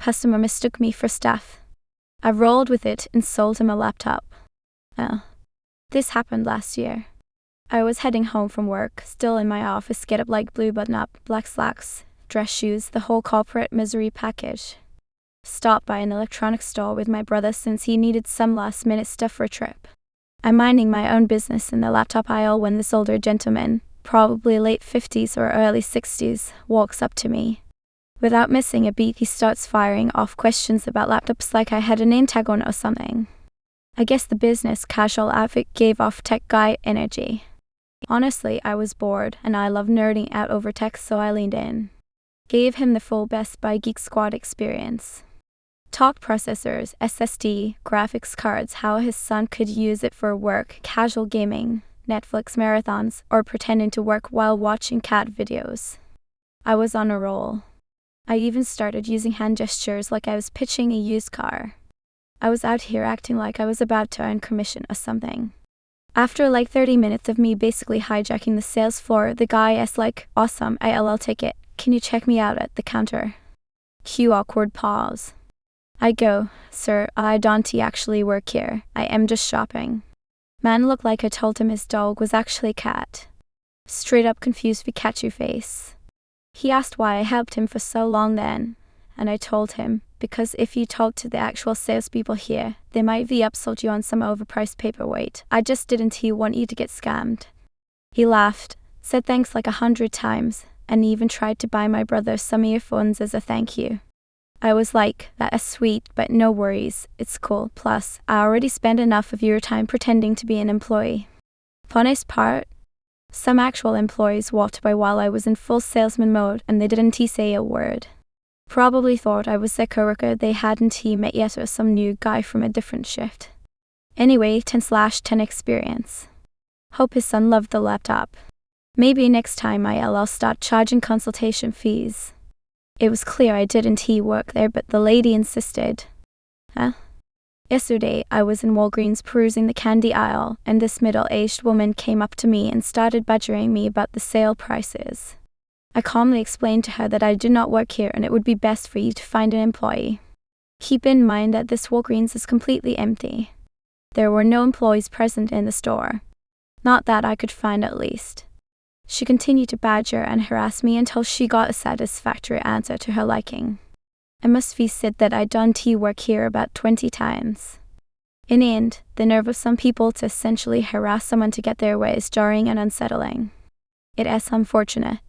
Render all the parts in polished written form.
Customer mistook me for staff. I rolled with it and sold him a laptop. This happened last year. I was heading home from work, still in my office, get up like blue button-up, black slacks, dress shoes, the whole corporate misery package. Stopped by an electronics store with my brother since he needed some last-minute stuff for a trip. I'm minding my own business in the laptop aisle when this older gentleman, probably late 50s or early 60s, walks up to me. Without missing a beat, he starts firing off questions about laptops like I had a name tag on or something. I guess the business casual outfit gave off tech guy energy. Honestly, I was bored, and I love nerding out over tech, so I leaned in. Gave him the full Best Buy Geek Squad experience. Talked processors, SSD, graphics cards, how his son could use it for work, casual gaming, Netflix marathons, or pretending to work while watching cat videos. I was on a roll. I even started using hand gestures like I was pitching a used car. I was out here acting like I was about to earn commission or something. After like 30 minutes of me basically hijacking the sales floor, the guy asked like, "Awesome, ILL ticket, can you check me out at the counter?" Cue awkward pause. I go, "Sir, I don't actually work here, I am just shopping." Man looked like I told him his dog was actually a cat. Straight up confused Pikachu face. He asked why I helped him for so long then, and I told him, because if you talk to the actual salespeople here, they might upsold you on some overpriced paperweight. I just didn't want you to get scammed. He laughed, said thanks like 100 times, and even tried to buy my brother some earphones as a thank you. I was like, that is sweet, but no worries, it's cool. Plus, I already spent enough of your time pretending to be an employee. Funniest part? Some actual employees walked by while I was in full salesman mode and they didn't say a word. Probably thought I was their coworker they hadn't met yet or some new guy from a different shift. Anyway, 10/10 experience. Hope his son loved the laptop. Maybe next time I'll start charging consultation fees. It was clear I didn't work there, but the lady insisted. Yesterday, I was in Walgreens perusing the candy aisle, and this middle-aged woman came up to me and started badgering me about the sale prices. I calmly explained to her that I do not work here and it would be best for you to find an employee. Keep in mind that this Walgreens is completely empty. There were no employees present in the store. Not that I could find, at least. She continued to badger and harass me until she got a satisfactory answer to her liking. I must be said that I don't work here about 20 times. In the end, the nerve of some people to essentially harass someone to get their way is jarring and unsettling. It is unfortunate.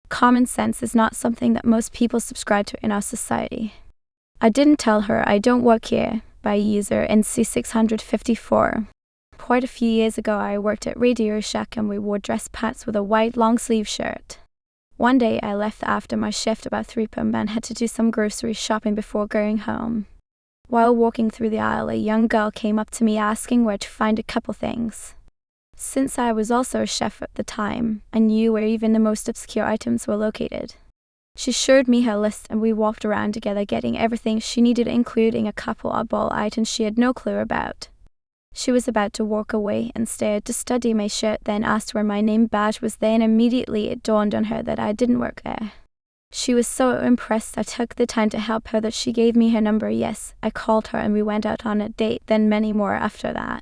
Common sense is not something that most people subscribe to in our society. I didn't tell her I don't work here, by user NC654. Quite a few years ago I worked at Radio Shack and we wore dress pants with a white long-sleeve shirt. One day I left after my shift about 3 p.m. and had to do some grocery shopping before going home. While walking through the aisle, a young girl came up to me asking where to find a couple things. Since I was also a chef at the time, I knew where even the most obscure items were located. She showed me her list and we walked around together getting everything she needed, including a couple oddball items she had no clue about. She was about to walk away and stared to study my shirt, then asked where my name badge was there, and immediately it dawned on her that I didn't work there. She was so impressed I took the time to help her that she gave me her number. Yes, I called her and we went out on a date, then many more after that.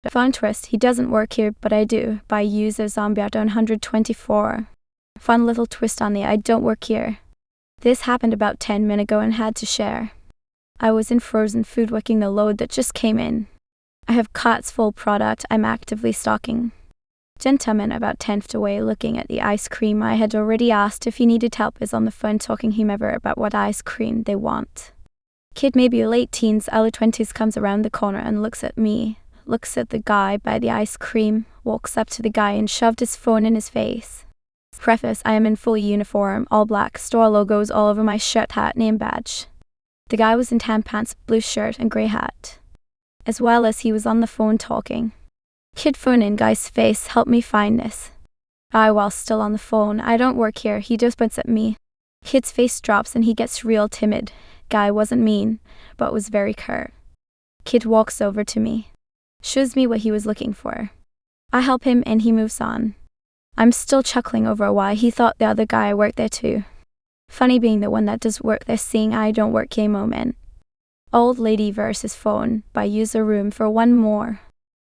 Fun twist, he doesn't work here, but I do, by user Zombie124. Fun little twist on the I don't work here. This happened about 10 minutes ago and had to share. I was in frozen food working the load that just came in. I have carts full product I'm actively stocking. Gentleman about 10th away looking at the ice cream I had already asked if he needed help is on the phone talking him ever about what ice cream they want. Kid maybe late teens, early 20s comes around the corner and looks at me, looks at the guy by the ice cream, walks up to the guy and shoved his phone in his face. Preface, I am in full uniform, all black, store logos all over my shirt, hat, name badge. The guy was in tan pants, blue shirt and grey hat. As well as he was on the phone talking. Kid phone in guy's face, help me find this. While still on the phone, I don't work here, he just points at me. Kid's face drops and he gets real timid. Guy wasn't mean, but was very curt. Kid walks over to me. Shows me what he was looking for. I help him and he moves on. I'm still chuckling over why he thought the other guy worked there too. Funny being the one that does work there, seeing I don't work here moment. Old Lady versus Phone by User Room for one more.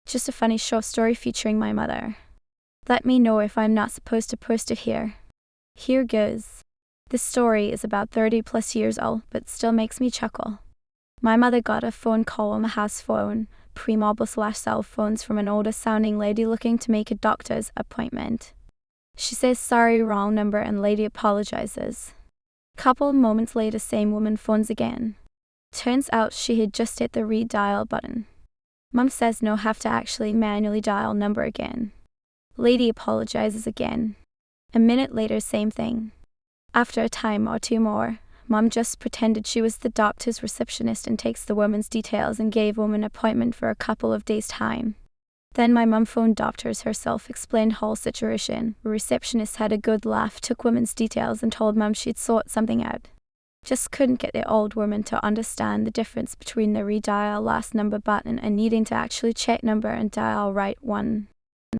Just a funny short story featuring my mother. Let me know if I'm not supposed to post it here. Here goes. This story is about 30 plus years old, but still makes me chuckle. My mother got a phone call on the house phone, pre-mobile/cell phones, from an older sounding lady looking to make a doctor's appointment. She says sorry, wrong number, and lady apologizes. Couple of moments later, same woman phones again. Turns out she had just hit the redial button. Mum says no, have to actually manually dial number again. Lady apologizes again. A minute later, same thing. After a time or two more, Mum just pretended she was the doctor's receptionist and takes the woman's details and gave woman an appointment for a couple of days' time. Then my mum phoned doctors herself, explained whole situation. The receptionist had a good laugh, took woman's details and told Mum she'd sort something out. Just couldn't get the old woman to understand the difference between the redial last number button and needing to actually check number and dial right one.